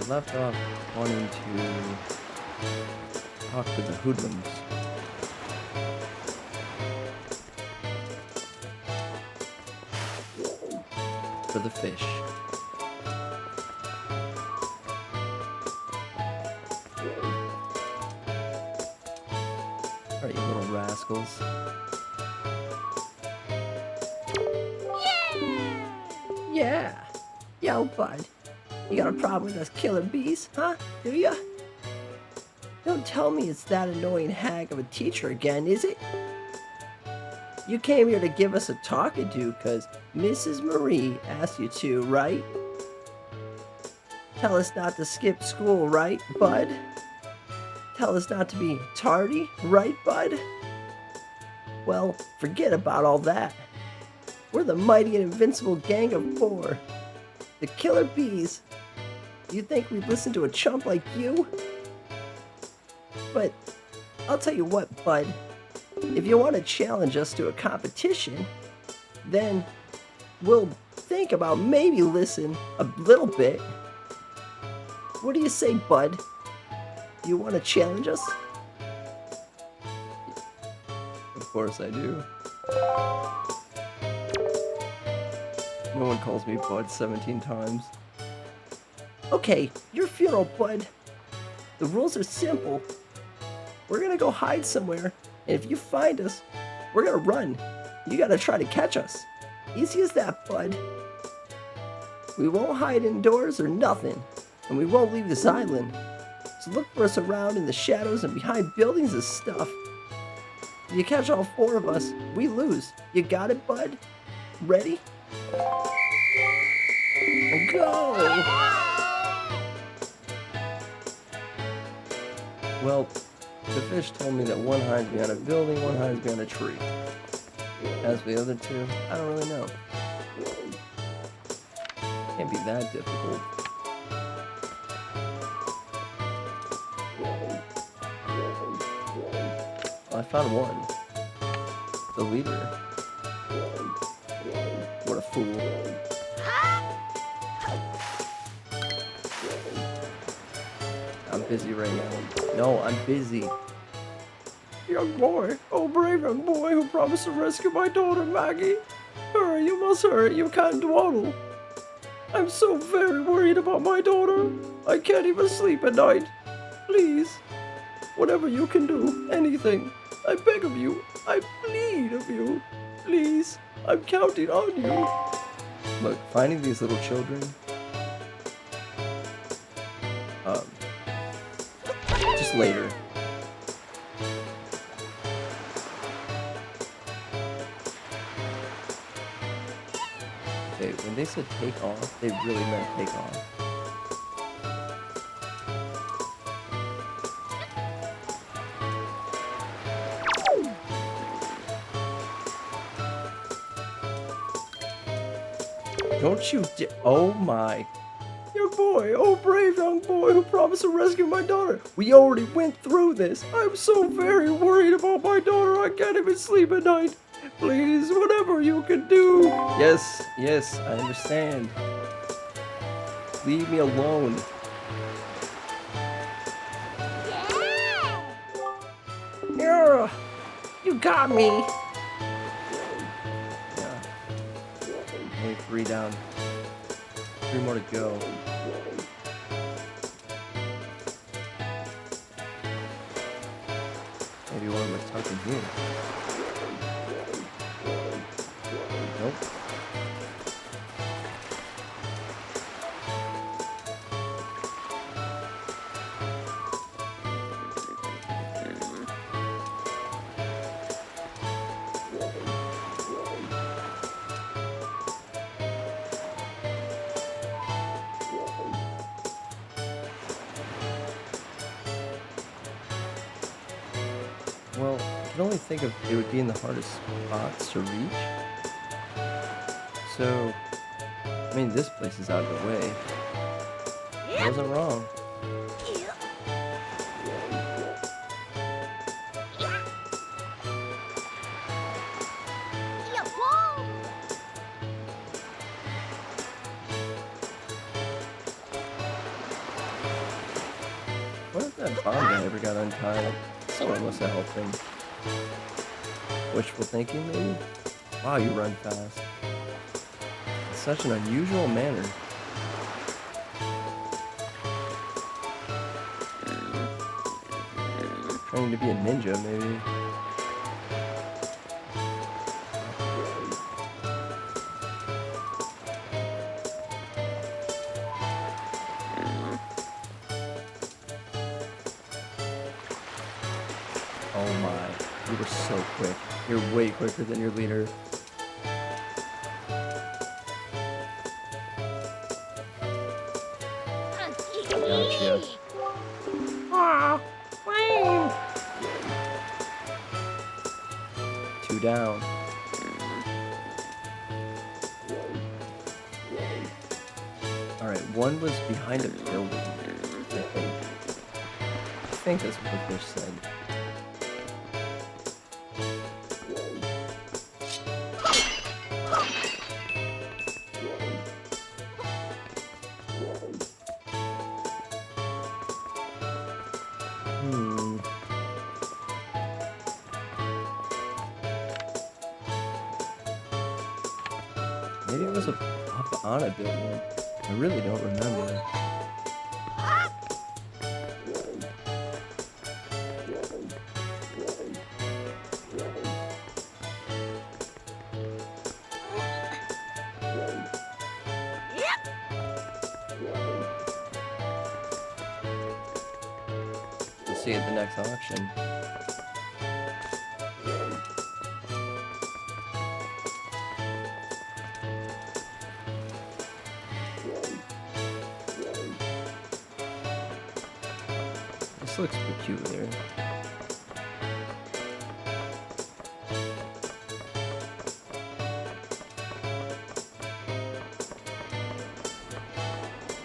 left off wanting to talk to the hoodlums. For the fish. Alright, you little rascals. Yeah! Yo, bud. You got a problem with us killer bees, huh? Do ya? Don't tell me it's that annoying hag of a teacher again, is it? You came here to give us a talking to because Mrs. Marie asked you to, right? Tell us not to skip school, right, bud? Tell us not to be tardy, right, bud? Well, forget about all that. We're the mighty and invincible gang of four. The killer bees. You think we'd listen to a chump like you? But I'll tell you what, bud. If you want to challenge us to a competition, then we'll think about maybe listen a little bit. What do you say, bud? You want to challenge us? Of course I do. No one calls me Bud 17 times. Okay, your funeral, bud. The rules are simple. We're gonna go hide somewhere, and if you find us, we're gonna run. You gotta try to catch us. Easy as that, bud. We won't hide indoors or nothing, and we won't leave this island. So look for us around in the shadows and behind buildings and stuff. If you catch all four of us, we lose. You got it, bud? Ready? Go! Well, the fish told me that one hides behind a building, one hides behind a tree. As for the other two, I don't really know. Can't be that difficult. Well, I found one. The leader. What a fool. I'm busy right now. No, I'm busy. Young boy, oh brave young boy who promised to rescue my daughter Maggie. Hurry, you must hurry, you can't dawdle. I'm so very worried about my daughter. I can't even sleep at night. Please, whatever you can do, anything. I beg of you, I plead of you. Please, I'm counting on you. Look, finding these little children, just later. Okay, when they said take off, they really meant take off. Don't you oh my. Young boy, oh brave young boy who promised to rescue my daughter. We already went through this. I'm so very worried about my daughter. I can't even sleep at night. Please, whatever you can do. Yes, I understand. Leave me alone. Yeah, you got me. Yeah. Only 3 down. 3 more to go. Maybe one of them is tucked in here. Nope. Well, I can only think of it would be in the hardest spots to reach. So, I mean, this place is out of the way. I wasn't wrong. that bomb guy ever got untied. Someone must have helped him. Wishful thinking, maybe? Wow, you run fast. In such an unusual manner. Training to be a ninja, maybe. Oh my, you were so quick. You're way quicker than your leader. Gotcha. Aw, lame. 2 down. Alright, one was behind a building, I think. I think that's what the fish said. Maybe it was up on a building. I really don't remember. We'll see at the next auction. This looks peculiar.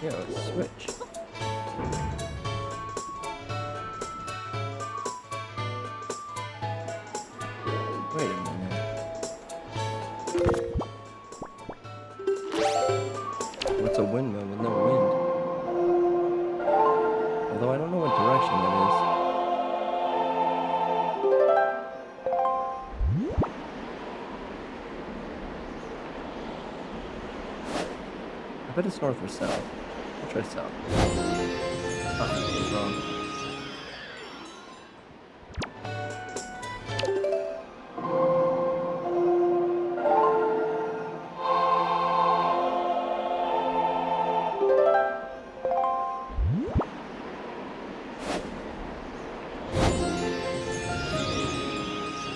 Yo, switch. Wait a minute. What's a windmill with no wind? Although I don't know what direction that is. I bet it's north or south. I'll try south. Ah, I was wrong.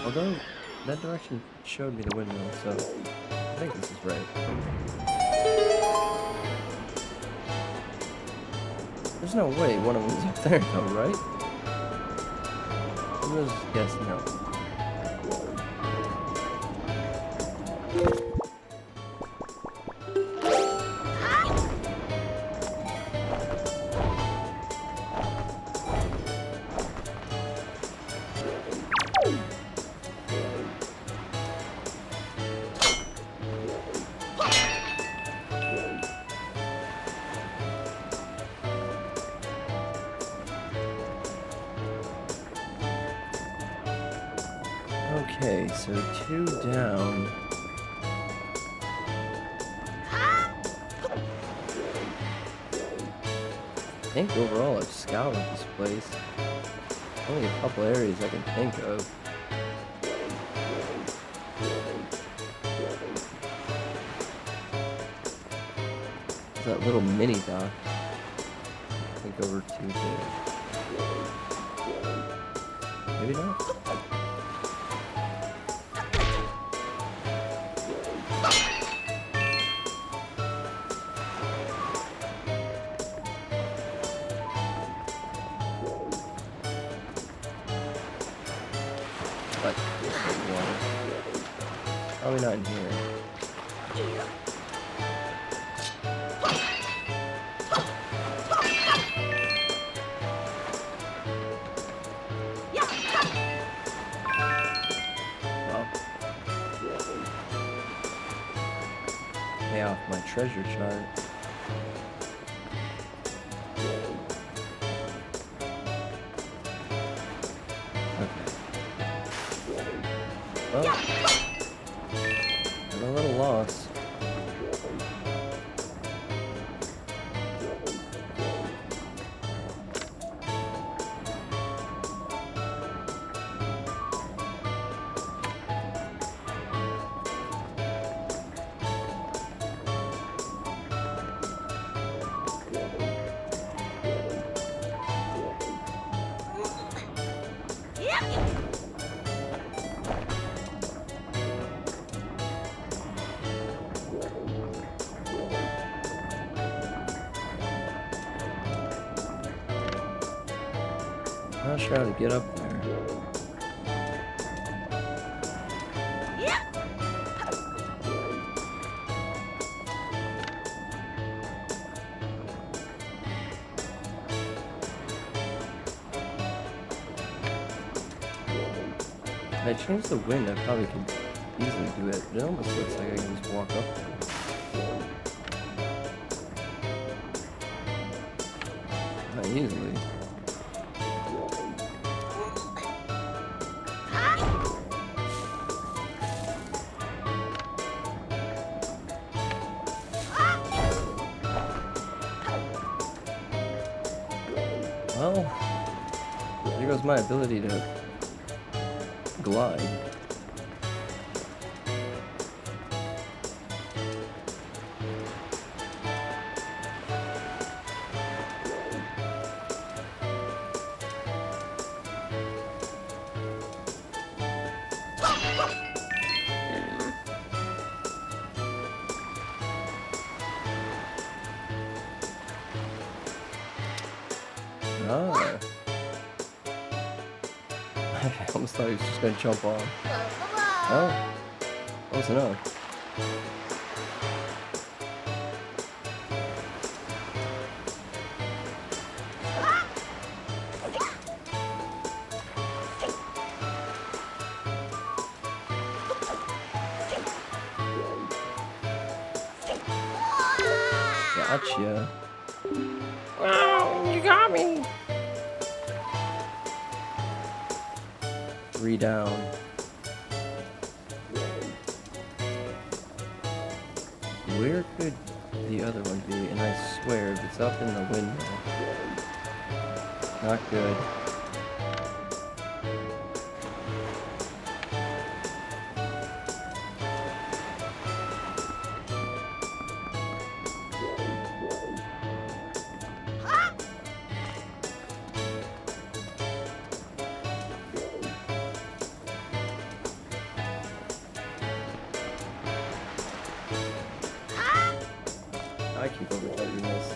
Although, that direction showed me the windmill, so I think this is right. There's no way one of them is up there though, right? I'm gonna just guess no. Okay, so 2 down. I think overall I've scoured this place. Only a couple areas I can think of. There's that little mini dock. I think over to there. Maybe not? But water. Probably not in here. Well, pay off my treasure chart. Well, I'm a little lost. I'm not sure how to get up there. If I change the wind, I probably could easily do it, but it almost looks like I can just walk up there. Not easily. Well, there goes my ability to glide. Ah. I almost thought he was just gonna jump off. Oh, close enough. Gotcha. Oh, you got me. 3 down. Where could the other one be? And I swear, if it's up in the window. Not good. I keep overthinking this.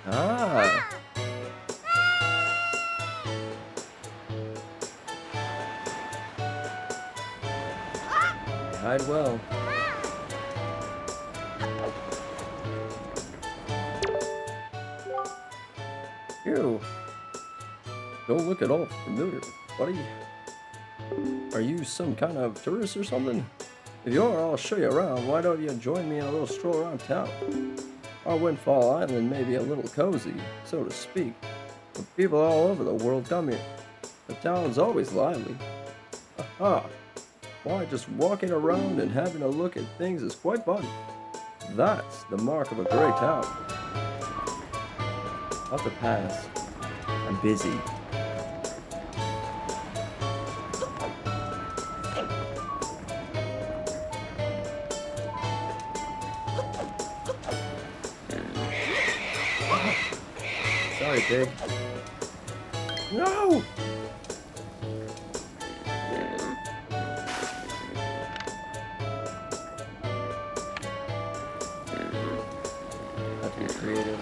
Ah. Hide well. Ew. Don't look at all familiar, buddy. Are you some kind of tourist or something? If you are, I'll show you around. Why don't you join me in a little stroll around town? Our Windfall Island may be a little cozy, so to speak, but people all over the world come here. The town's always lively. Aha! Why, just walking around and having a look at things is quite fun. That's the mark of a great town. I'll have to pass. I'm busy. Sorry, pig. No! Have to get creative.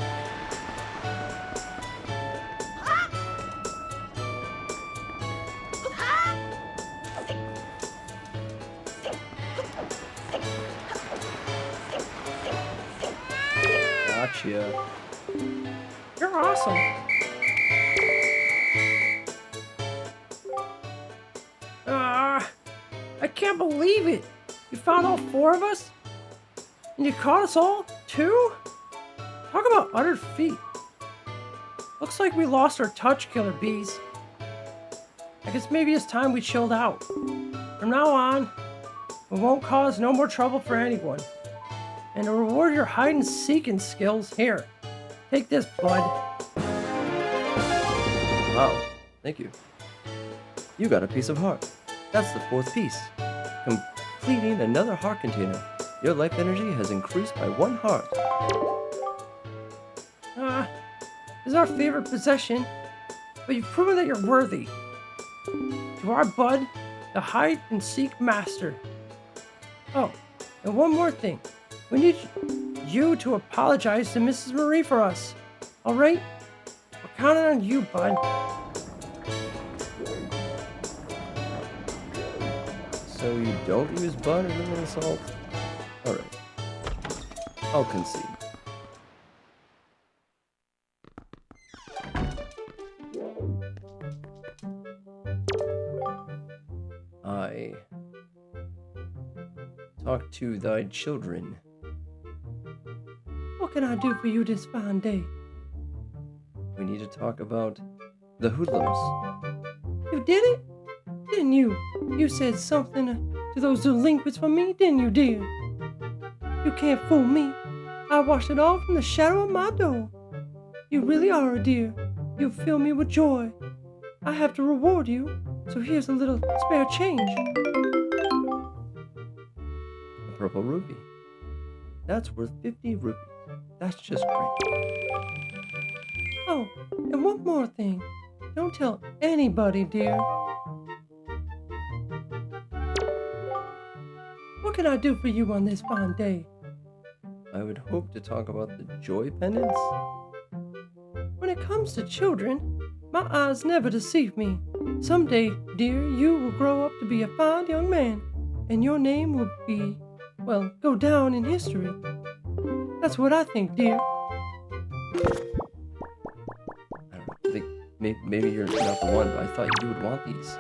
Gotcha. You're awesome. I can't believe it. You found all 4 of us? And you caught us all, too? Talk about utter feat. Looks like we lost our touch, Killer Bees. I guess maybe it's time we chilled out. From now on, we won't cause no more trouble for anyone. And to reward your hide-and-seeking skills, here, take this, bud. Wow, thank you. You got a piece of heart. That's the 4th piece. Completing another heart container. Your life energy has increased by 1 heart. This is our favorite possession, but you've proven that you're worthy. To our bud, the hide-and-seek master. Oh, and one more thing. We need you to apologize to Mrs. Marie for us. All right? We're counting on you, bud. So you don't use butter and salt? Alright. I'll concede. I talk to thy children. What can I do for you this fine day? We need to talk about the hoodlums. You did it? Didn't you? You said something to those delinquents for me, didn't you, dear? You can't fool me. I watched it all from the shadow of my door. You really are a dear. You fill me with joy. I have to reward you, so here's a little spare change. A purple rupee. That's worth 50 rupees. That's just great. Oh, and one more thing. Don't tell anybody, dear. What can I do for you on this fine day? I would hope to talk about the joy pendants. When it comes to children, my eyes never deceive me. Someday, dear, you will grow up to be a fine young man, and your name will be, well, go down in history. That's what I think, dear. I don't think maybe you're not the one, but I thought you would want these.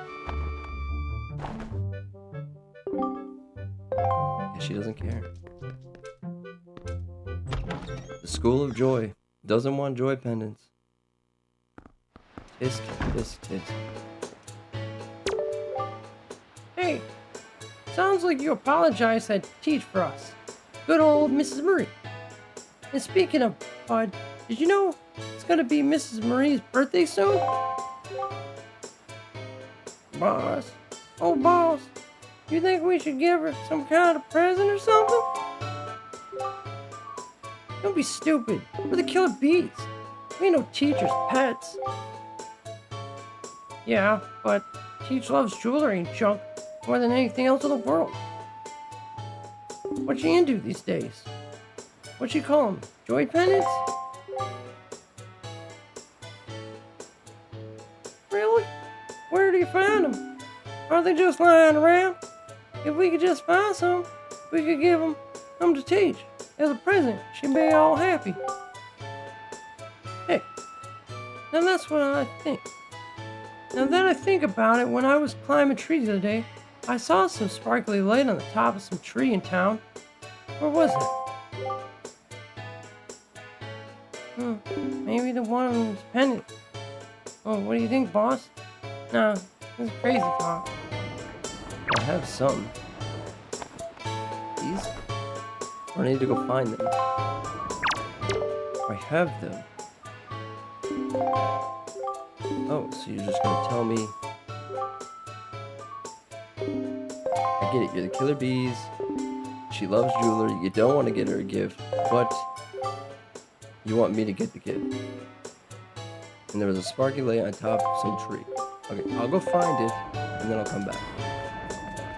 Yeah, she doesn't care. The School of Joy doesn't want joy pendants. Tisk, tisk, tisk. Hey, sounds like you apologized to teach for us. Good old Mrs. Marie. And speaking of Bud, did you know it's gonna be Mrs. Marie's birthday soon? Boss. Oh, boss. You think we should give her some kind of present or something? Don't be stupid. We're the Killer Bees. We ain't no teacher's pets. Yeah, but Teach loves jewelry and junk more than anything else in the world. What's she into these days? What you call them? Joy pendants? Really? Where do you find them? Aren't they just lying around? If we could just find some, we could give them to Teach. As a present, she'd be all happy. Hey, now that's what I think. Now that I think about it, when I was climbing trees the other day, I saw some sparkly light on the top of some tree in town. Where was it? Maybe the one on this pendant. Oh, what do you think, boss? Nah, this is crazy talk. I have some. These? Or I need to go find them. I have them. Oh, so you're just gonna tell me... I get it, you're the Killer Bees. She loves jewelry. You don't want to get her a gift, but you want me to get the gift. And there was a sparky light on top of some tree. Okay, I'll go find it, and then I'll come back.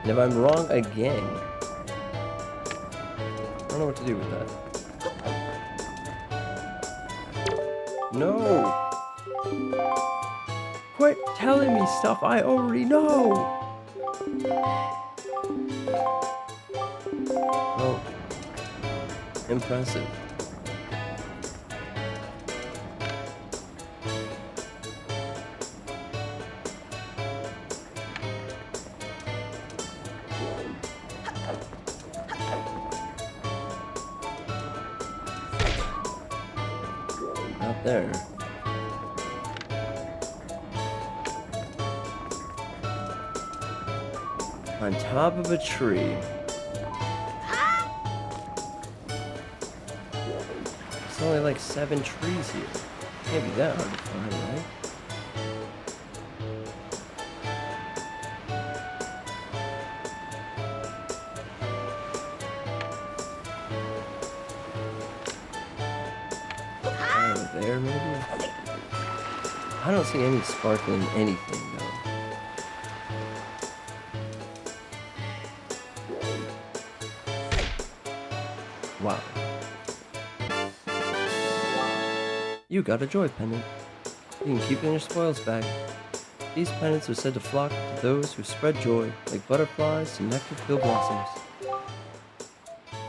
And if I'm wrong again, I don't know what to do with that. No! Quit telling me stuff I already know. Oh, impressive. there. On top of a tree. It's only like 7 trees here. Can't be that hard to find, right? Over there, maybe? I don't see any sparkling anything, though. Wow. You got a joy pendant. You can keep it in your spoils bag. These pendants are said to flock to those who spread joy, like butterflies to nectar-filled blossoms.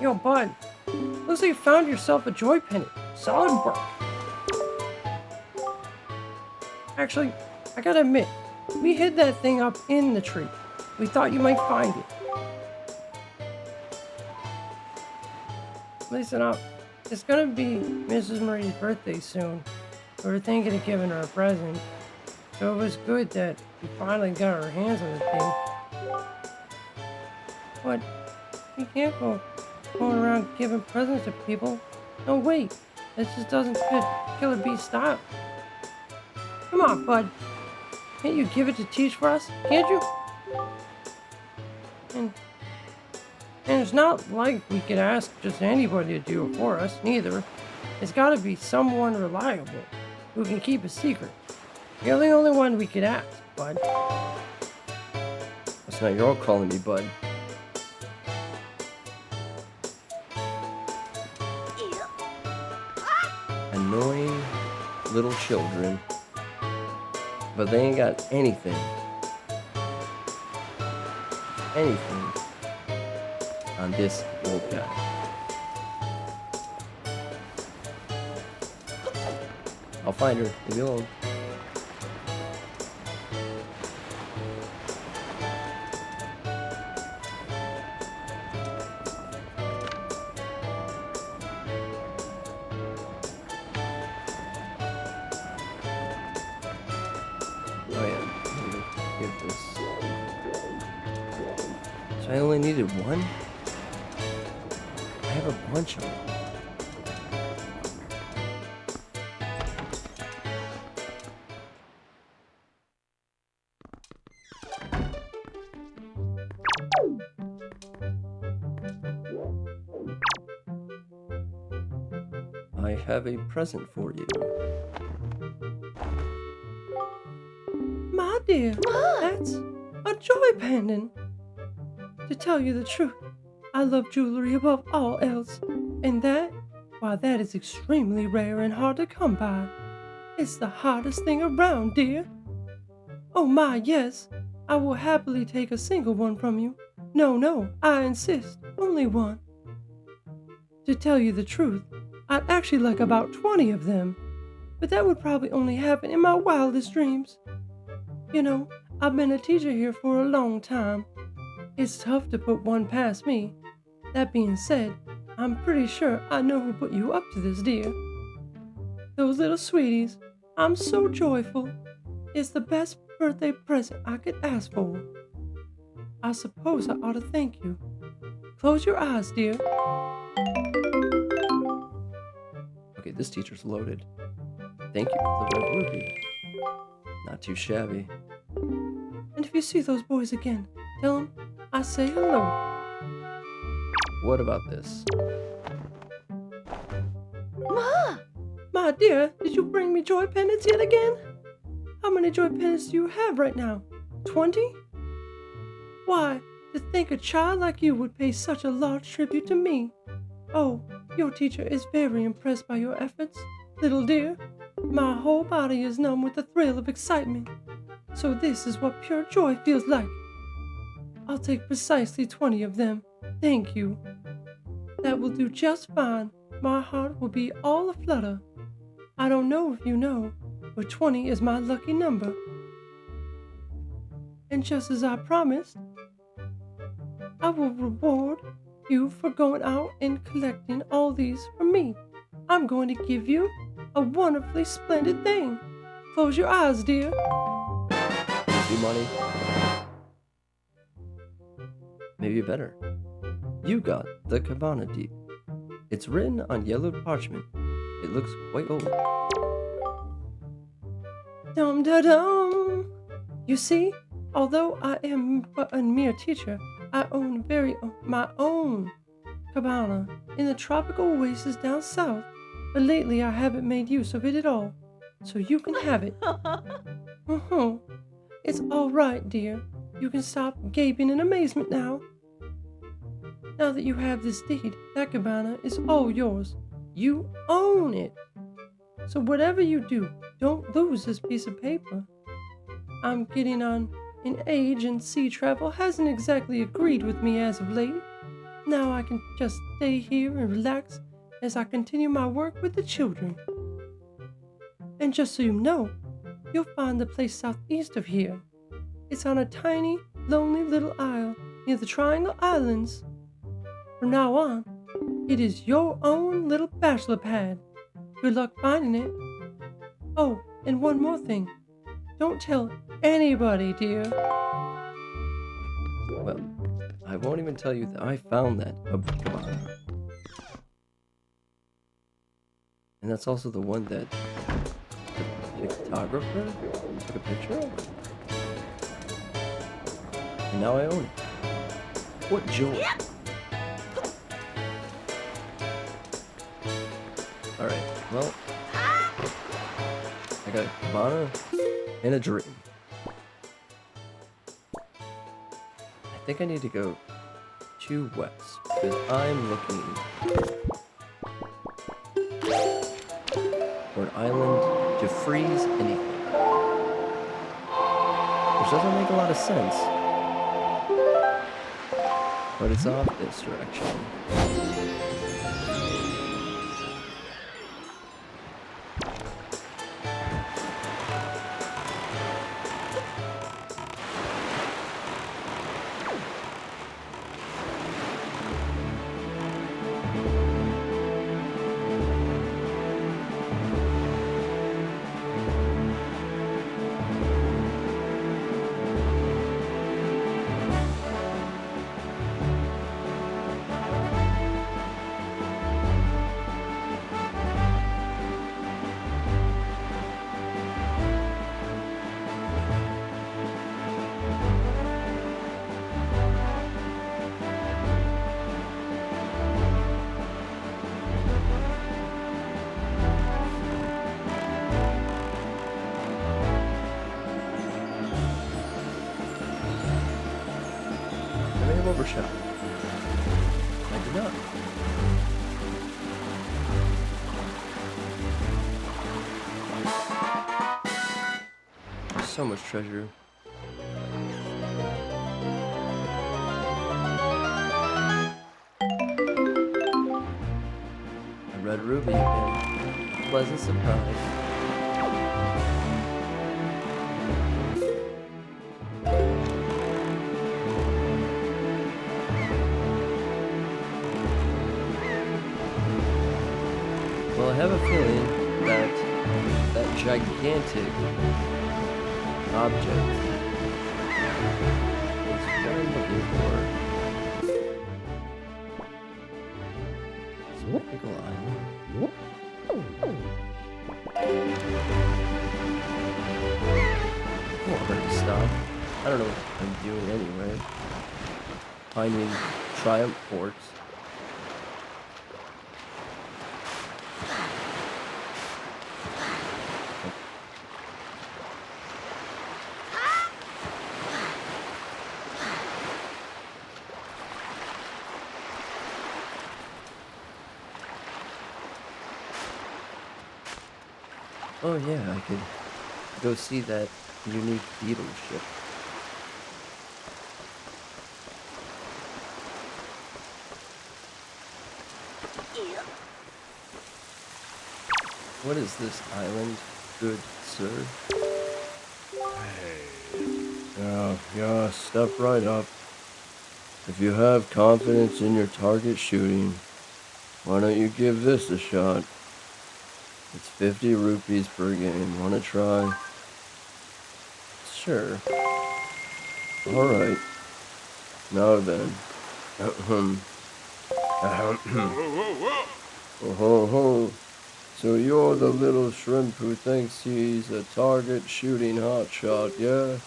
Yo, bud. Looks like you found yourself a joy pendant. Solid work. Actually, I gotta admit, we hid that thing up in the tree. We thought you might find it. Listen up. It's gonna be Mrs. Marie's birthday soon. We were thinking of giving her a present. So it was good that we finally got our hands on the thing. But we can't go going around giving presents to people. No, wait. That just doesn't fit Killer Bee style. Come on, bud. Can't you give it to Teach for us? Can't you? And it's not like we could ask just anybody to do it for us, neither. It's gotta be someone reliable who can keep a secret. You're the only one we could ask, bud. That's not you're all calling me bud. Annoying little children. But they ain't got anything. Anything on this old guy. I'll find her. Leave me alone. Oh yeah, I'm gonna give this. So I only needed one? I have a bunch of them. I have a present for you. My dear, that's a joy pendant. To tell you the truth, I love jewelry above all else, and that is extremely rare and hard to come by. It's the hardest thing around, dear. Oh my, yes, I will happily take a single one from you. No, I insist, only one. To tell you the truth, I'd actually like about 20 of them, but that would probably only happen in my wildest dreams. You know, I've been a teacher here for a long time. It's tough to put one past me. That being said, I'm pretty sure I know who put you up to this, dear. Those little sweeties, I'm so joyful. It's the best birthday present I could ask for. I suppose I ought to thank you. Close your eyes, dear. Okay, this teacher's loaded. Thank you for the red ruby. Not too shabby. And if you see those boys again, tell them I say hello. What about this? Ma! My dear, did you bring me joy pendants yet again? How many joy pendants do you have right now? 20? Why, to think a child like you would pay such a large tribute to me. Oh, your teacher is very impressed by your efforts, little dear. My whole body is numb with the thrill of excitement. So this is what pure joy feels like. I'll take precisely 20 of them. Thank you. That will do just fine. My heart will be all aflutter. I don't know if you know, but 20 is my lucky number. And just as I promised, I will reward you for going out and collecting all these for me. I'm going to give you a wonderfully splendid thing. Close your eyes, dear. Easy money. Maybe better. You got the cabana deed. It's written on yellowed parchment. It looks quite old. Dum da dum. You see, although I am but a mere teacher, I own my own cabana in the tropical oasis down south. But lately I haven't made use of it at all, so you can have it. It's all right, dear. You can stop gaping in amazement now. Now that you have this deed, that cabana is all yours. You own it. So whatever you do, don't lose this piece of paper. I'm getting on in age, and sea travel hasn't exactly agreed with me as of late. Now I can just stay here and relax as I continue my work with the children. And just so you know, you'll find the place southeast of here. It's on a tiny, lonely little isle near the Triangle Islands. From now on, it is your own little bachelor pad. Good luck finding it. Oh, and one more thing. Don't tell anybody, dear. Well, I won't even tell you that I found that cabana. And that's also the one that the photographer took a picture of. And now I own it. What joy. Alright, well, I got a cabana and a dream. I think I need to go to west, because I'm looking for an island to freeze anything. Which doesn't make a lot of sense. But it's off this direction. Overshot. I did not. There's so much treasure. A red ruby again. Pleasant surprise. Well, I have a feeling that that gigantic object is what I'm looking for. Spectacle Island. I won't hurt to stop. I don't know what I'm doing anyway. Finding Triumph Forks. Oh yeah, I could go see that unique beetle ship. What is this island, good sir? Yeah, step right up. If you have confidence in your target shooting, why don't you give this a shot? It's 50 rupees per game. Wanna try? Sure. Alright. Now then. Ahem. Oh ho ho. So you're the little shrimp who thinks he's a target shooting hotshot, yeah?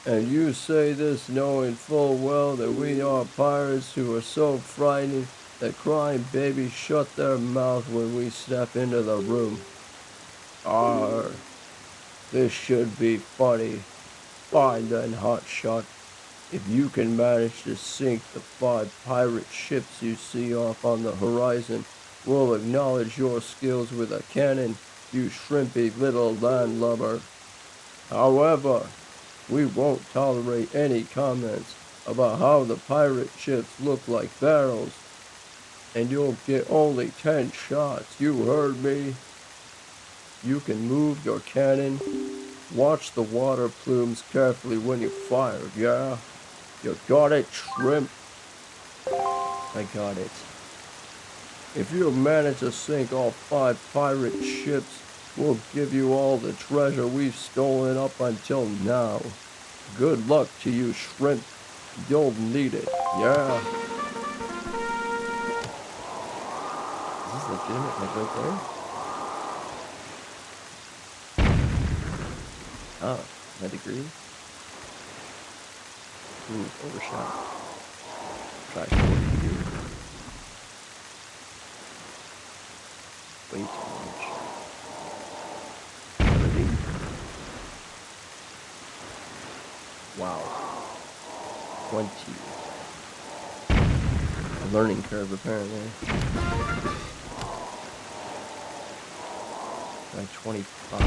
And you say this knowing full well that we are pirates who are so frightened that crying babies shut their mouth when we step into the room. Arr, this should be funny. Fine then, hotshot. If you can manage to sink the 5 pirate ships you see off on the horizon, we'll acknowledge your skills with a cannon, you shrimpy little landlubber. However, we won't tolerate any comments about how the pirate ships look like barrels, and you'll get only 10 shots, you heard me? You can move your cannon. Watch the water plumes carefully when you fire, yeah? You got it, shrimp? I got it. If you manage to sink all 5 pirate ships, we'll give you all the treasure we've stolen up until now. Good luck to you, shrimp. You'll need it, yeah? Is this legitimate, like right there? Ah, that degree? Ooh, overshot. Try 40 degrees. Way too much. 30. Wow. 20. A learning curve, apparently. Try 25.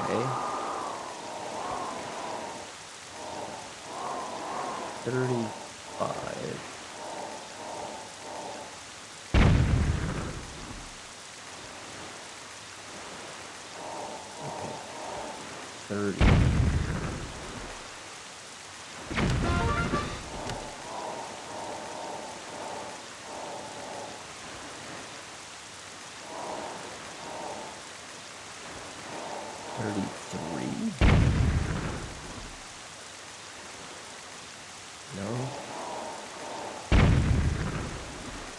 Okay. 35. Okay. 30. No.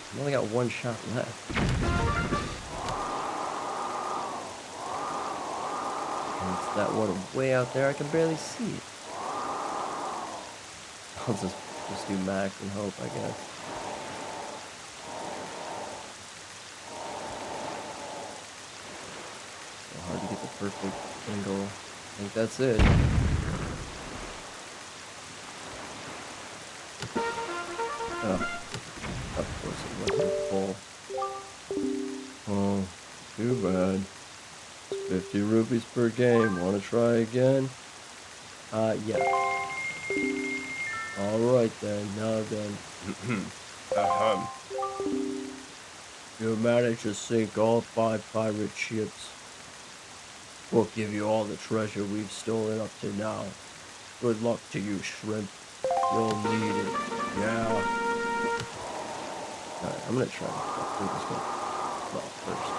I've only got 1 shot left. And it's that one way out there, I can barely see it. I'll just do max and hope, I guess. So hard to get the perfect angle. I think that's it. Oh, of course it wasn't full. Oh, too bad. 50 rupees per game. Want to try again? Yeah. Alright then, now then. You managed to sink all 5 pirate ships. We'll give you all the treasure we've stolen up to now. Good luck to you, shrimp. You'll need it. Yeah. Alright, I'm gonna try to do this one. Well, first.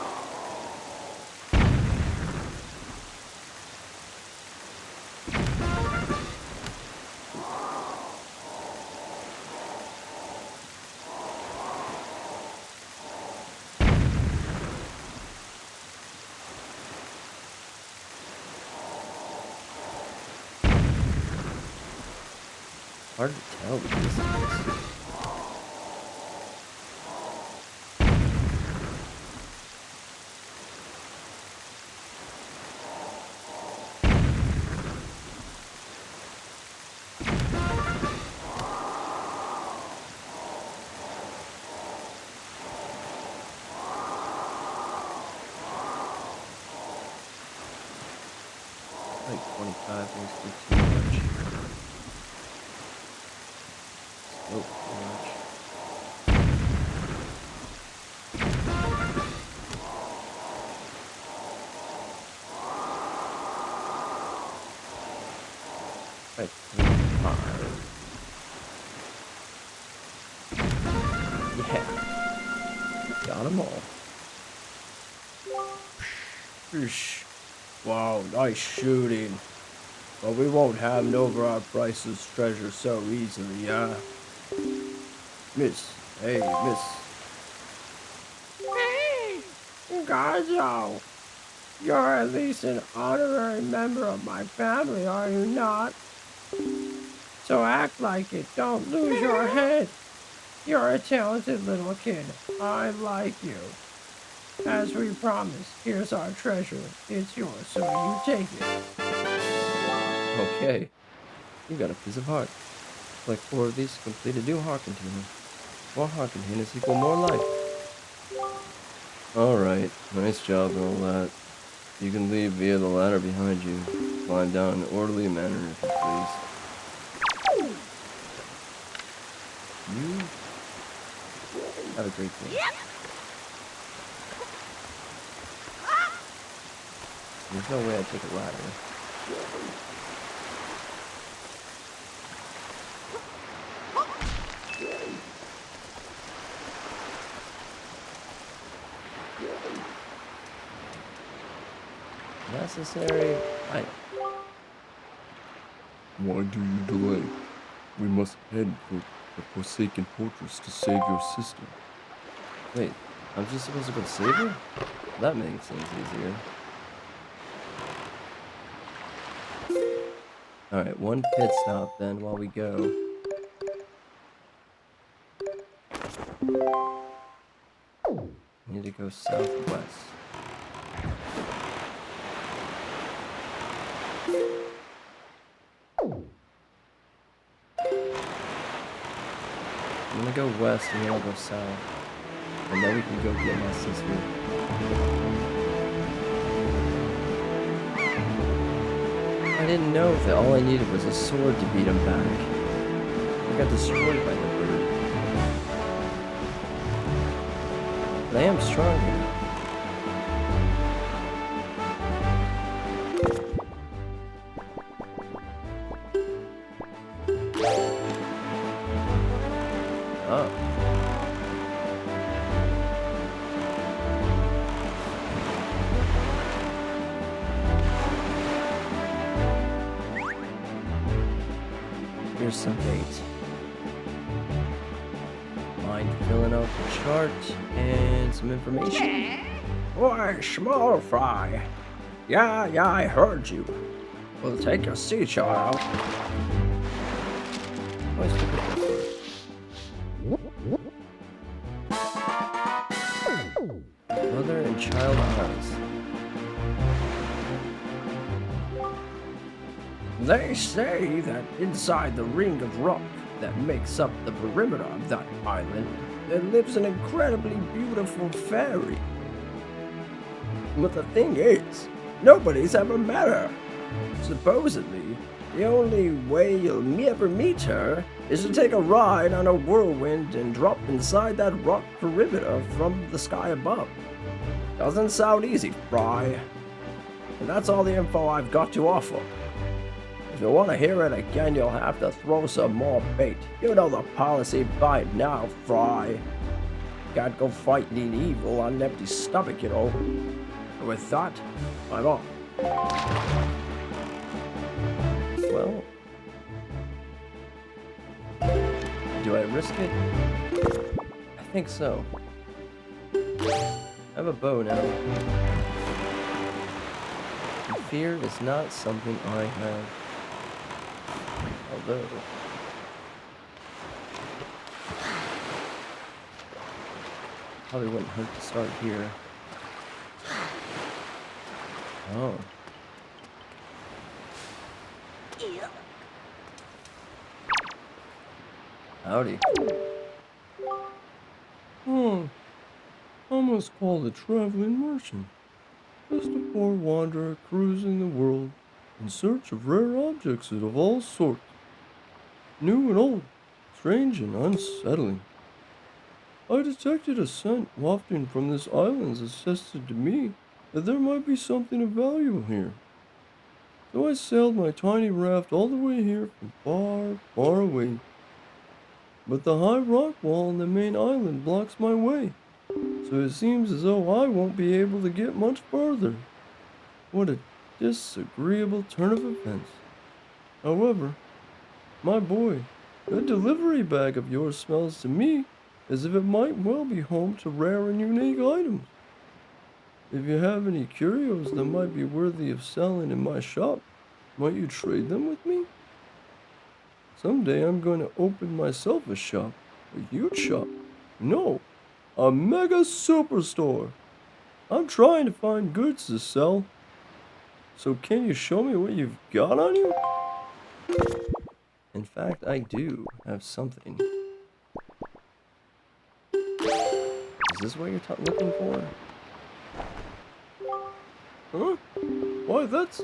Hard to tell with this. Like 25 seems to be too much. Still too much. Like 25. got them all. Whoosh. Wow, nice shooting. But we won't hand over our priceless treasure so easily, yeah? Miss, hey, miss. Hey, Gajo, you're at least an honorary member of my family, are you not? So act like it. Don't lose your head. You're a talented little kid. I like you. As we promised, here's our treasure. It's yours, so you take it. Okay. You got a piece of heart. Like 4 of these to complete a new heart container. More heart containers equal more life. Alright, nice job and all that. You can leave via the ladder behind you. Climb down in an orderly manner if you please. You have a great day. There's no way I'd take a ladder. Necessary item. Why do you delay? We must head for the Forsaken Fortress to save your sister. Wait, I'm just supposed to go save her? That makes things easier. Alright, one pit stop then while we go. Need to go southwest. I'm gonna go west and then I'll go south. And then we can go get my sister. I didn't know that all I needed was a sword to beat him back. I got destroyed by the bird. But I am stronger. Oh. Here's some bait. Mind filling out the chart and some information. Boy, small fry. Yeah, I heard you. We'll take your sea child. Always took it before. Mother and child eyes. They say that inside the ring of rock that makes up the perimeter of that island, there lives an incredibly beautiful fairy. But the thing is, nobody's ever met her. Supposedly, the only way you'll ever meet her is to take a ride on a whirlwind and drop inside that rock perimeter from the sky above. Doesn't sound easy, Fry. And that's all the info I've got to offer. If you want to hear it again, you'll have to throw some more bait. You know the policy by now, Fry. Can't go fighting evil on an empty stomach, you know. And with that, I'm off. Well, do I risk it? I think so. I have a bow now. And fear is not something I have. Although, probably wouldn't hurt to start here. Oh. Howdy. I must call a traveling merchant. Just a poor wanderer cruising the world in search of rare objects of all sorts. New and old, strange and unsettling. I detected a scent wafting from this island that suggested to me that there might be something of value here. So I sailed my tiny raft all the way here from far, far away. But the high rock wall on the main island blocks my way, so it seems as though I won't be able to get much further. What a disagreeable turn of events. However, my boy, that delivery bag of yours smells to me as if it might well be home to rare and unique items. If you have any curios that might be worthy of selling in my shop, might you trade them with me? Someday I'm going to open myself a shop, a huge shop. No, a mega superstore. I'm trying to find goods to sell. So can you show me what you've got on you? In fact, I do have something. Is this what you're looking for? Huh? Why, that's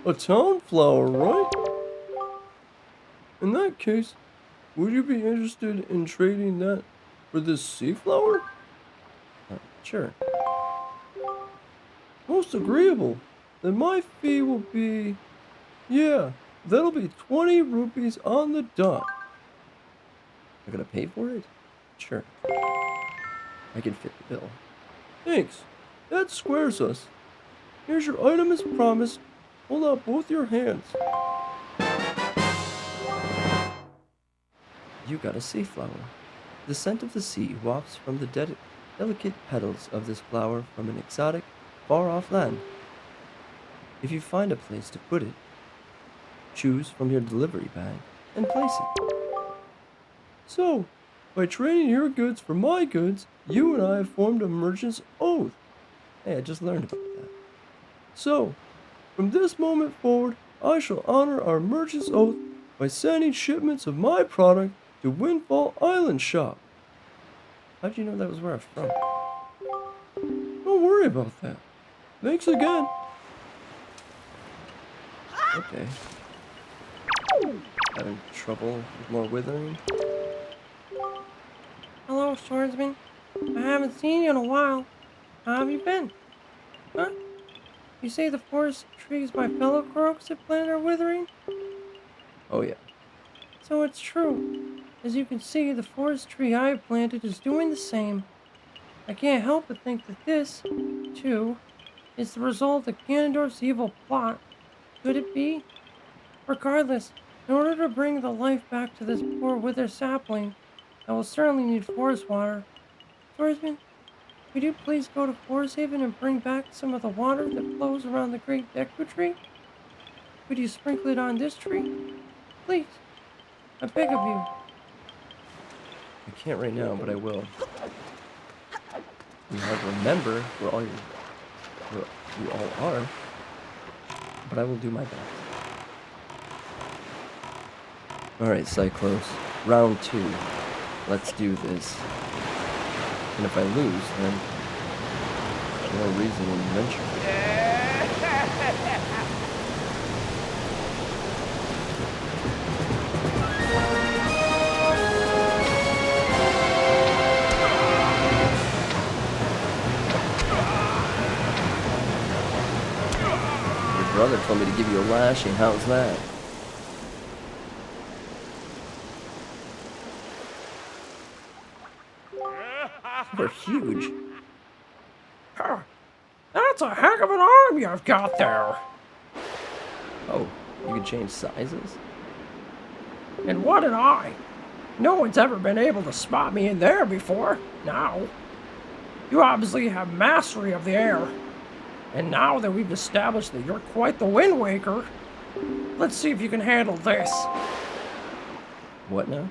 a town flower, right? In that case, would you be interested in trading that for this sea flower? Sure. Most agreeable. Then my fee will be... Yeah, that'll be 20 rupees on the dot. I gotta pay for it? Sure. I can fit the bill. Thanks. That squares us. Here's your item as promised. Hold out both your hands. You got a sea flower. The scent of the sea wafts from the delicate petals of this flower from an exotic, far-off land. If you find a place to put it, choose from your delivery bag and place it. So, by trading your goods for my goods, you and I have formed a merchant's oath. Hey, I just learned about that. So, from this moment forward, I shall honor our merchant's oath by sending shipments of my product to Windfall Island Shop. How'd you know that was where I'm from? Don't worry about that. Thanks again. Okay. Having trouble with more withering? Hello, swordsman. I haven't seen you in a while. How have you been? Huh? You say the forest trees my fellow croaks have planted are withering? Oh yeah. So it's true. As you can see, the forest tree I have planted is doing the same. I can't help but think that this, too, is the result of Ganondorf's evil plot. Could it be? Regardless, in order to bring the life back to this poor withered sapling, I will certainly need forest water. Swordsman, could you please go to Forest Haven and bring back some of the water that flows around the great Deku tree? Could you sprinkle it on this tree? Please, I beg of you. I can't right now, but I will. You have to remember where you all are, but I will do my best. Alright, Cyclos. Round 2. Let's do this. And if I lose, then no reason in venture. Your brother told me to give you a lashing. How's that? They're huge. Huh. That's a heck of an arm you've got there. Oh, you can change sizes? And what did I? No one's ever been able to spot me in there before. Now, you obviously have mastery of the air. And now that we've established that you're quite the Wind Waker, let's see if you can handle this. What now?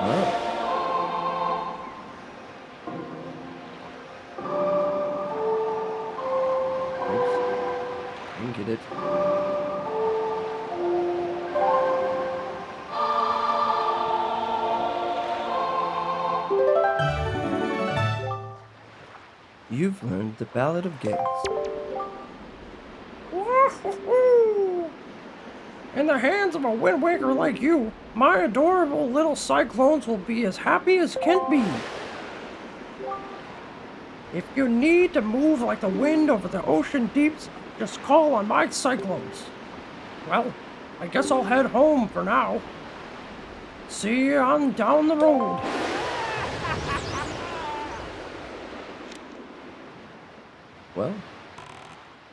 Oh. Oops. I can get it. You've learned the Ballad of Gales. Woo-hoo-hoo. In the hands of a Wind Waker like you, my adorable little cyclones will be as happy as can be. If you need to move like the wind over the ocean deeps, just call on my cyclones. Well, I guess I'll head home for now. See you on down the road. Well,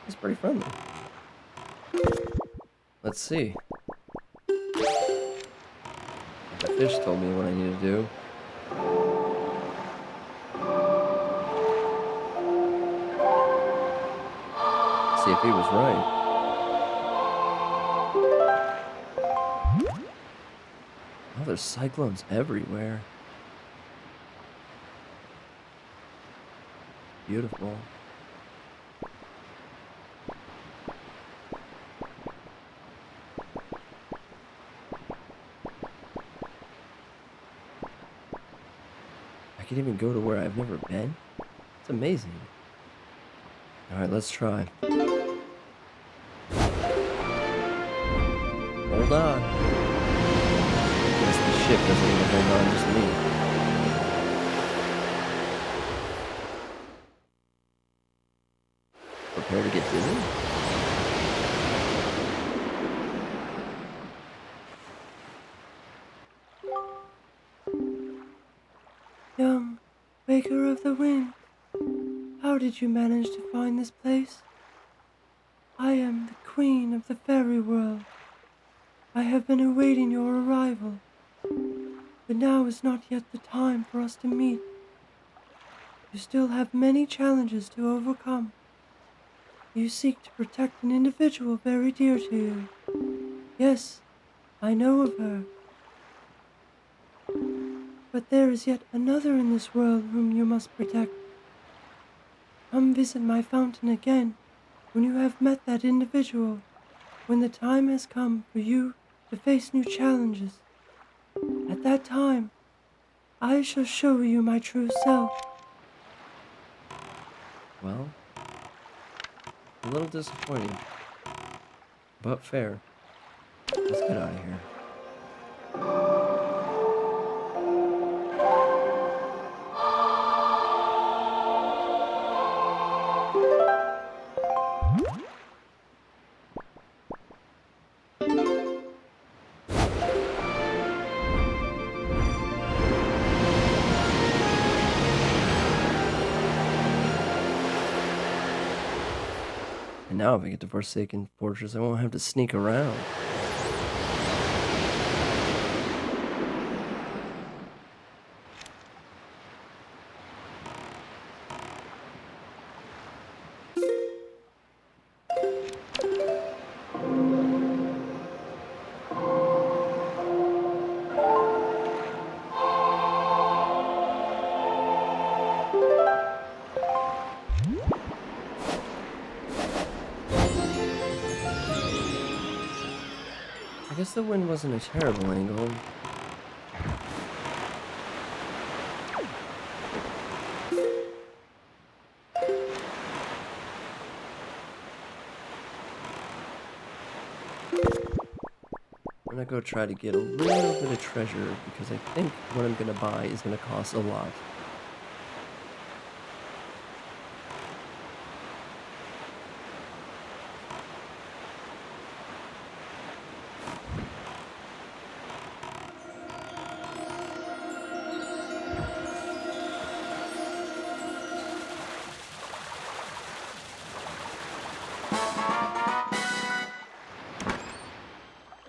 he's pretty friendly. Let's see. The fish told me what I need to do. See if he was right. Oh, there's cyclones everywhere. Beautiful. I can even go to where I've never been. It's amazing. Alright, let's try. Hold on. Guess the ship doesn't even hold on, just me. Prepare to get dizzy? Young Waker of the Wind, how did you manage to find this place? I am the Queen of the Fairy World. I have been awaiting your arrival, but now is not yet the time for us to meet. You still have many challenges to overcome. You seek to protect an individual very dear to you. Yes, I know of her. But there is yet another in this world whom you must protect. Come visit my fountain again when you have met that individual, when the time has come for you to face new challenges. At that time, I shall show you my true self. Well, a little disappointing, but fair. Let's get out of here. And now if I get to Forsaken Fortress, I won't have to sneak around. I guess the wind wasn't a terrible angle. I'm gonna go try to get a little bit of treasure because I think what I'm gonna buy is gonna cost a lot.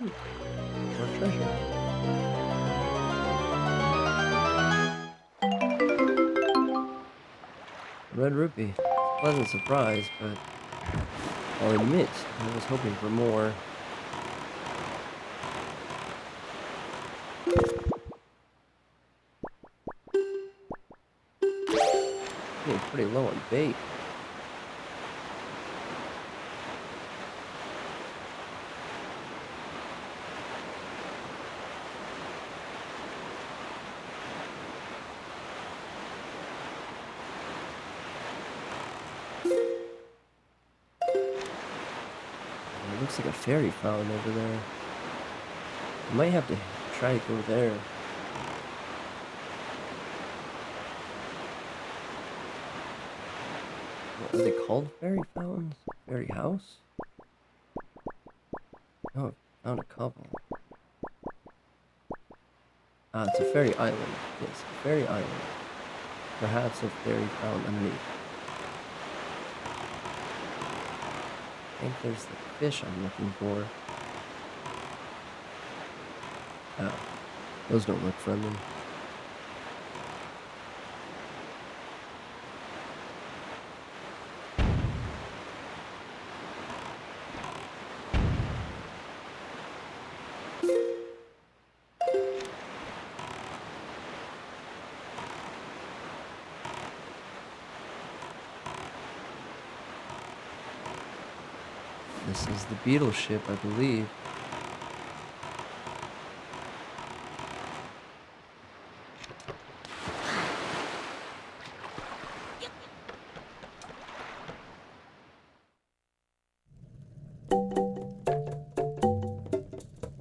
More treasure. Red rupee. Pleasant surprise, but I'll admit I was hoping for more. Getting pretty low on bait. It looks like a fairy fountain over there. I might have to try to go there. What are they called? Fairy fountains? Fairy house? Oh, found a couple. Ah, it's a fairy island. Yes, a fairy island. Perhaps a fairy found underneath. I think there's the fish I'm looking for. Oh, those don't look friendly. This is the beetle ship, I believe.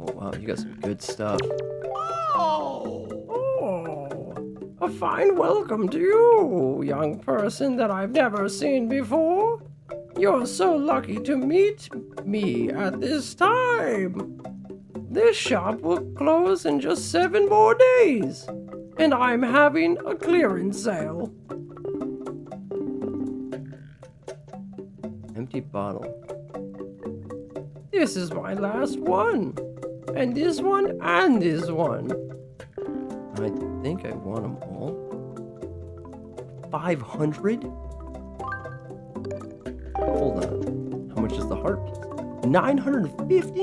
Oh wow, you got some good stuff. Oh, a fine welcome to you, young person that I've never seen before. You're so lucky to meet me at this time. This shop will close in just 7 more days, and I'm having a clearance sale. Empty bottle. This is my last one, and this one, and this one. I think I want them all. 500? Hold on. How much is the heart piece? 950?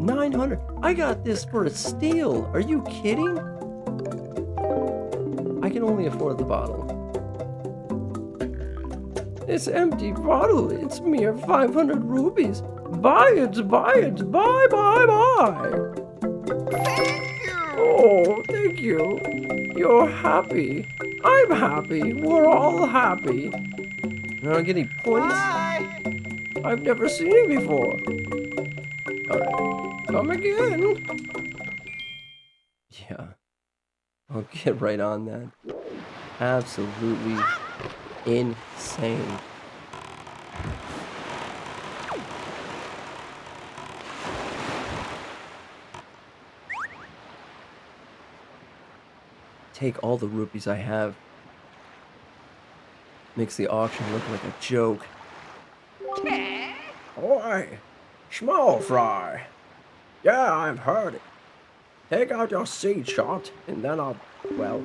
900. I got this for a steal. Are you kidding? I can only afford the bottle. This empty bottle, it's mere 500 rupees. Buy it, buy it, buy, buy, buy. Oh, thank you. You're happy. I'm happy. We're all happy. You don't get any points? I've never seen it before. Alright. Come again. Yeah. I'll get right on that. Absolutely insane. Take all the rupees I have. Makes the auction look like a joke. Oi, small fry. Yeah, I've heard it. Take out your seed shot, and then I'll, well,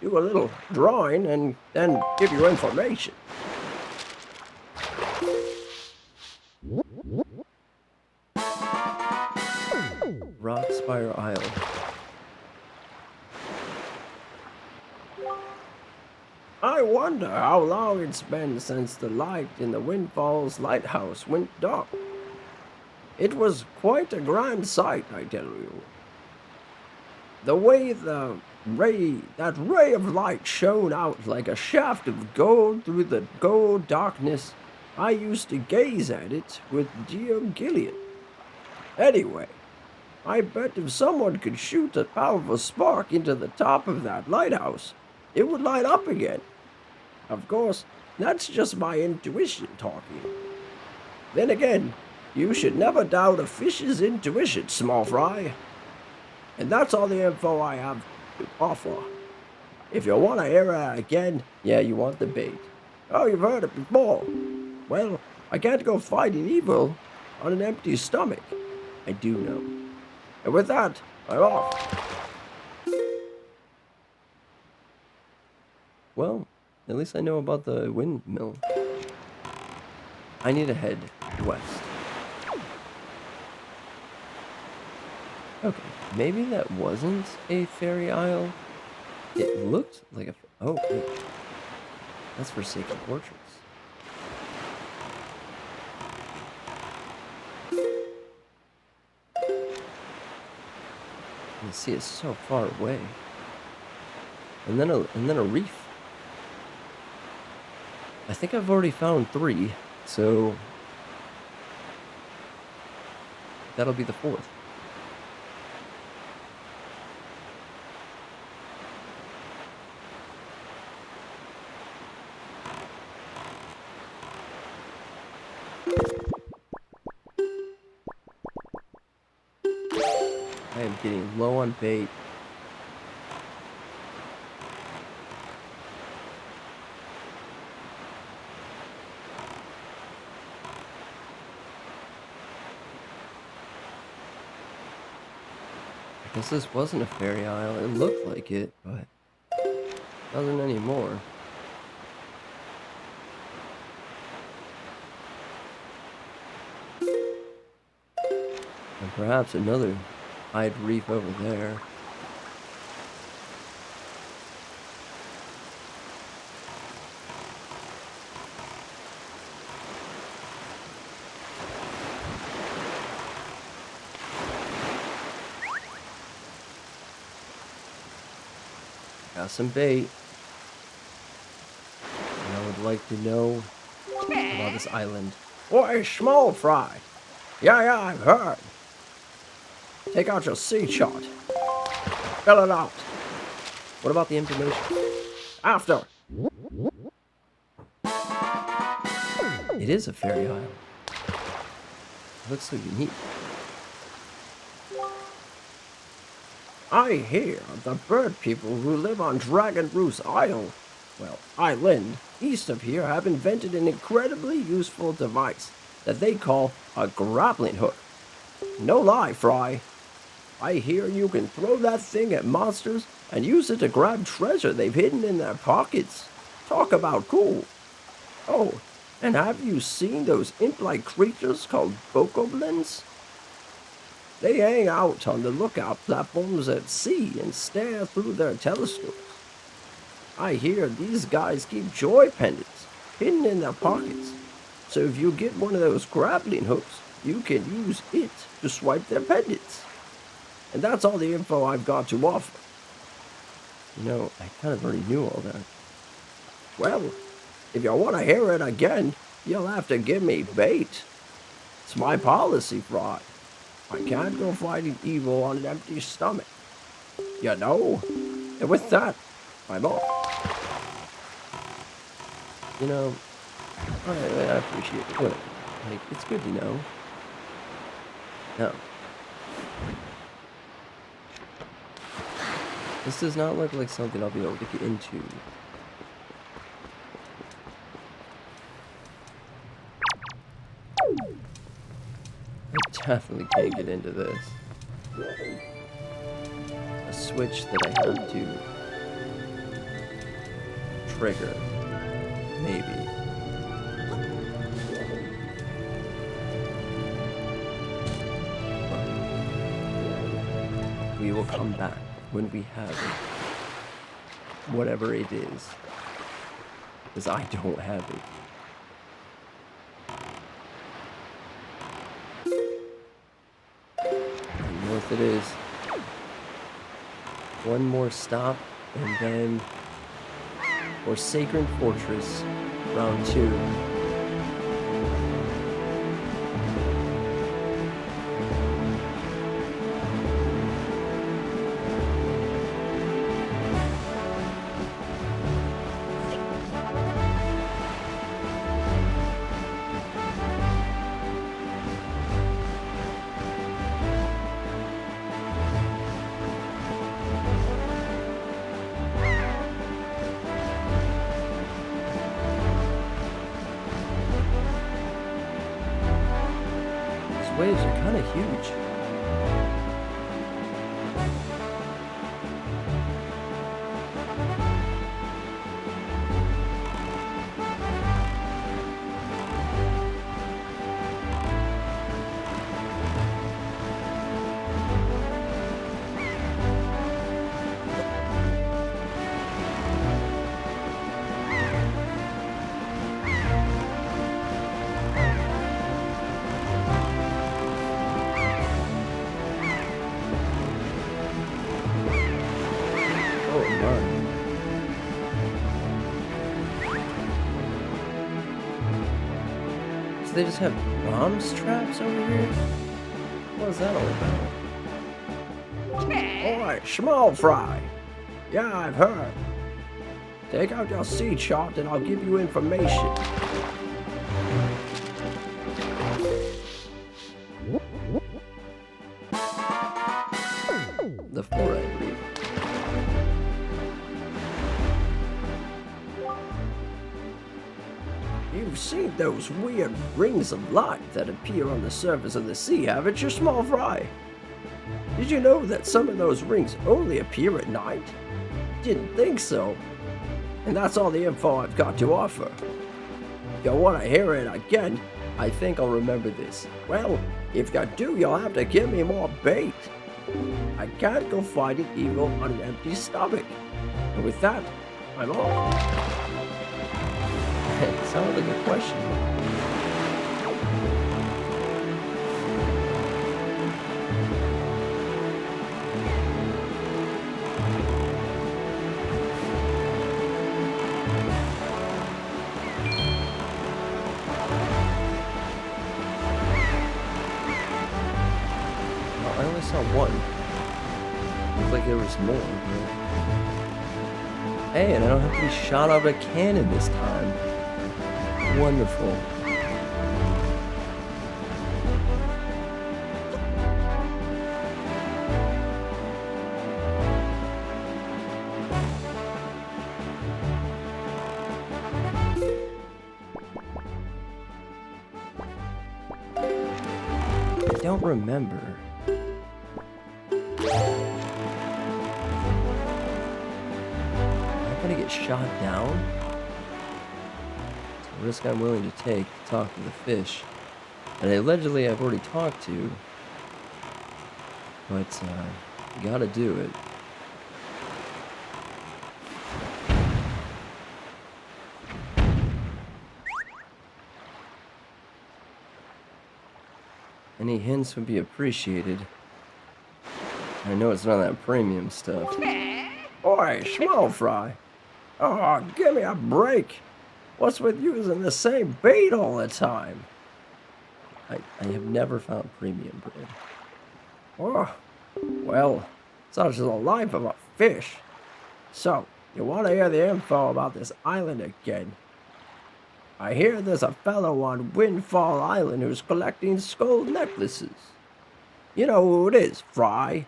do a little drawing and then give you information. Rock Spire Isle. I wonder how long it's been since the light in the Windfalls Lighthouse went dark. It was quite a grand sight, I tell you. The way that ray of light shone out like a shaft of gold through the gold darkness, I used to gaze at it with dear Gillian. Anyway, I bet if someone could shoot a powerful spark into the top of that lighthouse, it would light up again. Of course, that's just my intuition talking. Then again, you should never doubt a fish's intuition, small fry. And that's all the info I have to offer. If you want to hear it again, Yeah, you want the bait. oh, you've heard it before. Well, I can't go fighting evil on an empty stomach. I do know. And with that, I'm off. Well, at least I know about the windmill. I need to head west. Okay, maybe that wasn't a fairy isle. It looked like a... Oh, wait. That's Forsaken Fortress. The sea is so far away. And then a reef. I think I've already found 3, so that'll be the 4th. I am getting low on bait. Guess this wasn't a fairy isle. It looked like it, but doesn't anymore. And perhaps another hide reef over there. Got some bait. And I would like to know about this island. Boy, small fry. Yeah, I've heard. Take out your sea chart. Fill it out. What about the information? After. It is a fairy island. It looks so unique. I hear the bird people who live on Dragon Roost Island, east of here, have invented an incredibly useful device that they call a grappling hook. No lie, Fry. I hear you can throw that thing at monsters and use it to grab treasure they've hidden in their pockets. Talk about cool. Oh, and have you seen those imp-like creatures called bokoblins? They hang out on the lookout platforms at sea and stare through their telescopes. I hear these guys keep joy pendants hidden in their pockets, so if you get one of those grappling hooks, you can use it to swipe their pendants. And that's all the info I've got to offer. You know, I kind of already knew all that. Well, if you want to hear it again, you'll have to give me bait. It's my policy, Fry. I can't go fighting evil on an empty stomach. You know? And with that, I'm off. You know, I appreciate it. Good. Like, it's good to know. No. This does not look like something I'll be able to get into. I definitely can't get into this. A switch that I have to trigger. Maybe. We will come back when we have it. Whatever it is. Because I don't have it. And north it is. One more stop, and then Forsaken Fortress, round 2. These waves are kind of huge. Oh my. So they just have bomb traps over here? What is that all about? Boy, small fry. Yeah, I've heard. Take out your sea chart and I'll give you information. The fluoride reef. You've seen those weird rings of light that appear on the surface of the sea, haven't you, small fry? Did you know that some of those rings only appear at night? Didn't think so. And that's all the info I've got to offer. If you want to hear it again, I think I'll remember this. Well, if you do, you'll have to give me more bait. I can't go fighting evil on an empty stomach. And with that, I'm off. It sounded like a question. I only saw one. Looked like there was more. Hey, and I don't have to be shot out of a cannon this time. Wonderful. I don't remember. Gonna get shot down? It's a risk I'm willing to take to talk to the fish that allegedly I've already talked to, but gotta do it. Any hints would be appreciated. I know it's not that premium stuff. Oi, small fry. Oh, give me a break. What's with using the same bait all the time? I have never found premium bread. Oh, well, such is the life of a fish. So, you want to hear the info about this island again? I hear there's a fellow on Windfall Island who's collecting skull necklaces. You know who it is, Fry?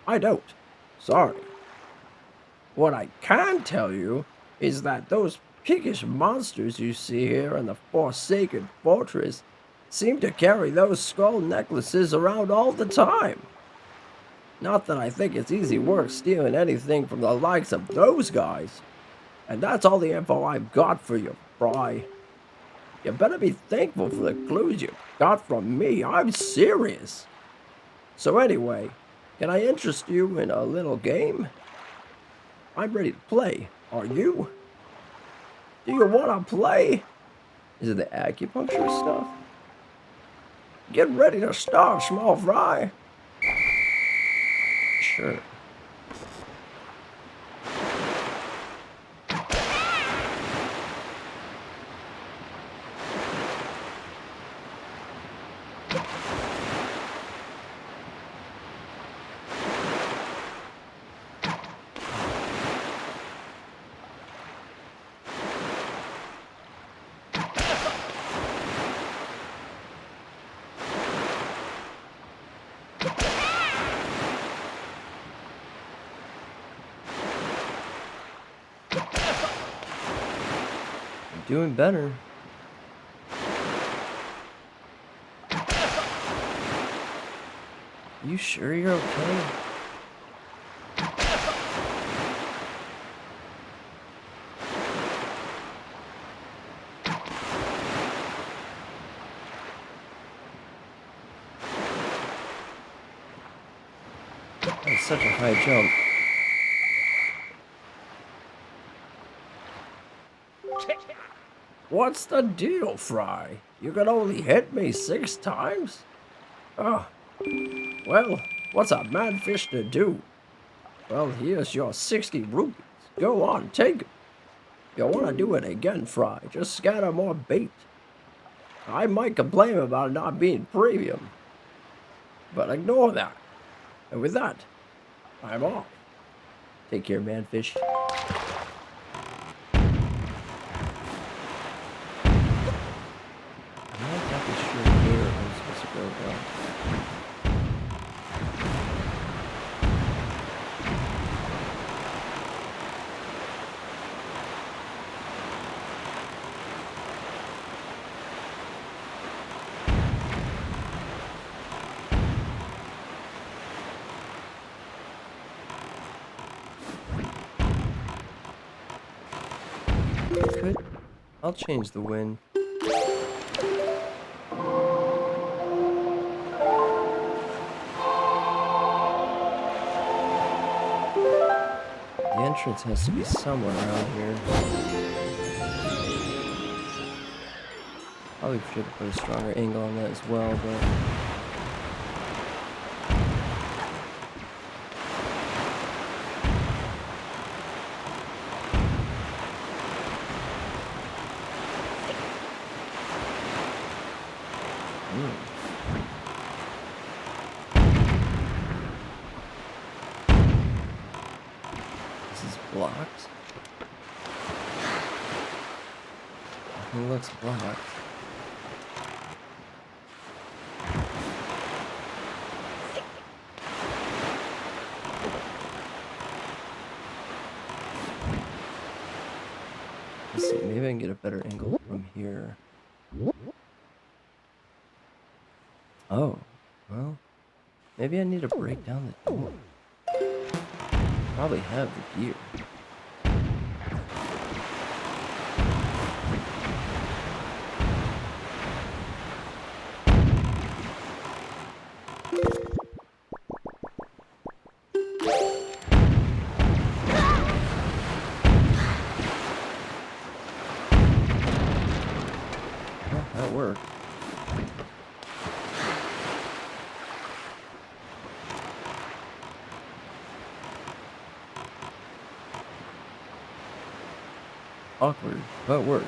I don't. Sorry. What I can tell you is that those piggish monsters you see here in the Forsaken Fortress seem to carry those skull necklaces around all the time. Not that I think it's easy work stealing anything from the likes of those guys. And that's all the info I've got for you, Fry. You better be thankful for the clues you got from me. I'm serious. So anyway, can I interest you in a little game? I'm ready to play. Are you? Do you want to play? Is it the acupuncture stuff? Get ready to start, small fry. Sure. Doing better. You sure you're okay? That's such a high jump. What's the deal, Fry? You can only hit me 6 times? Oh, well, what's a mad fish to do? Well, here's your 60 rupees. Go on, take it. You want to do it again, Fry, just scatter more bait. I might complain about it not being premium, but ignore that. And with that, I'm off. Take care, manfish. I'm not exactly sure where I'm supposed to go though. I'll change the wind. The entrance has to be somewhere around here. Probably should have put a stronger angle on that as well, but... This is blocked. It looks blocked. Let's see, maybe I can get a better angle from here. Oh, well, maybe I need to break down the door. Probably have the gear. Well, that worked. Awkward, but worked.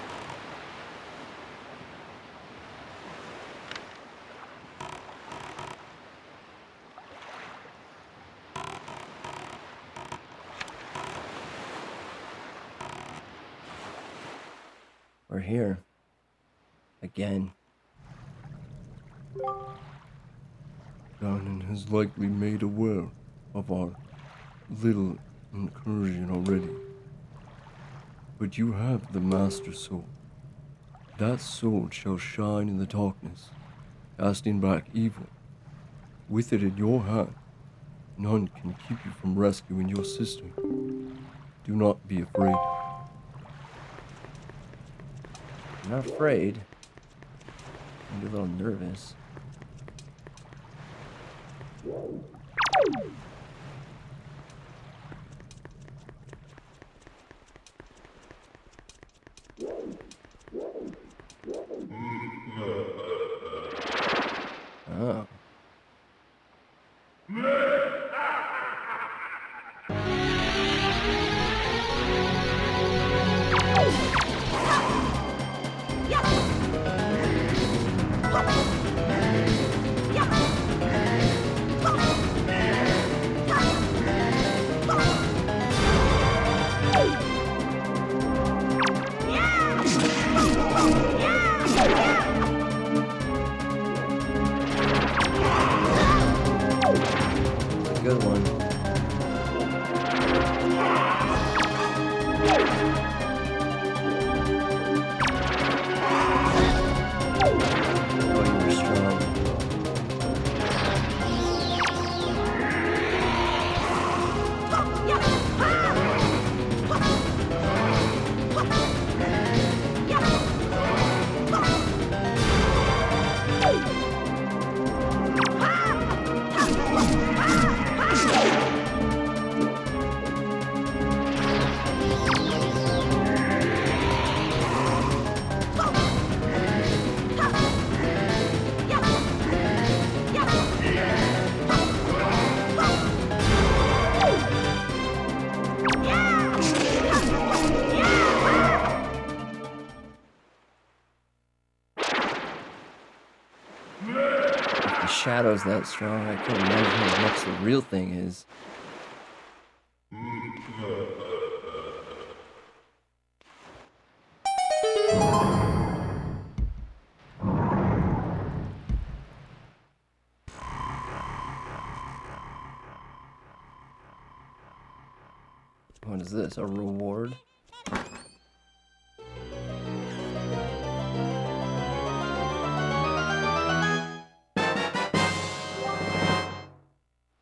We're here. Again. Ganon has likely made aware of our little incursion already. But you have the Master Sword. That sword shall shine in the darkness, casting back evil. With it in your hand, none can keep you from rescuing your sister. Do not be afraid. I'm not afraid. I'm a little nervous. Oh. Good one. Oh, you were strong. The shadow's that strong, I can't imagine how much the real thing is. What is this, a reward?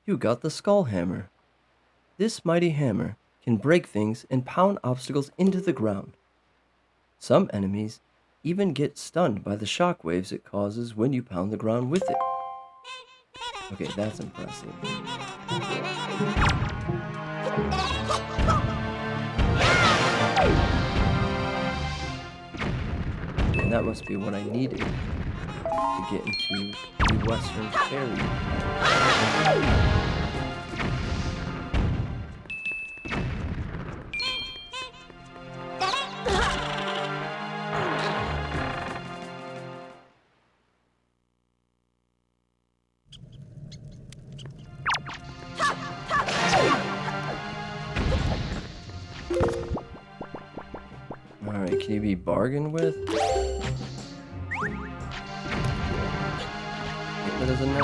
You got the skull hammer. This mighty hammer can break things and pound obstacles into the ground. Some enemies even get stunned by the shock waves it causes when you pound the ground with it. Okay, that's impressive. And that must be what I needed to get into the Western Ferry. Alright, can you be bargained with? It doesn't know.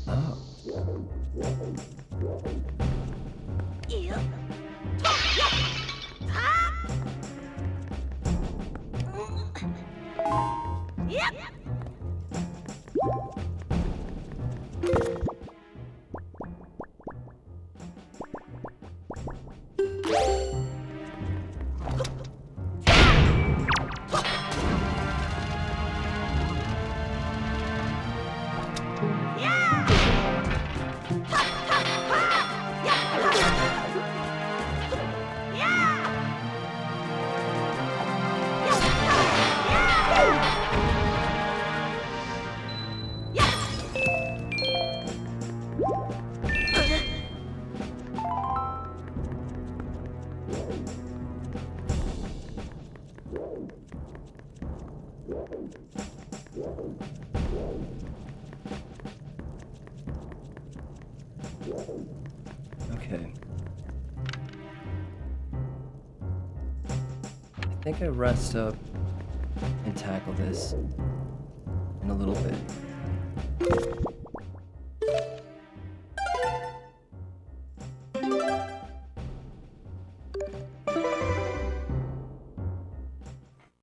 Oh. Okay. I think I rest up and tackle this in a little bit.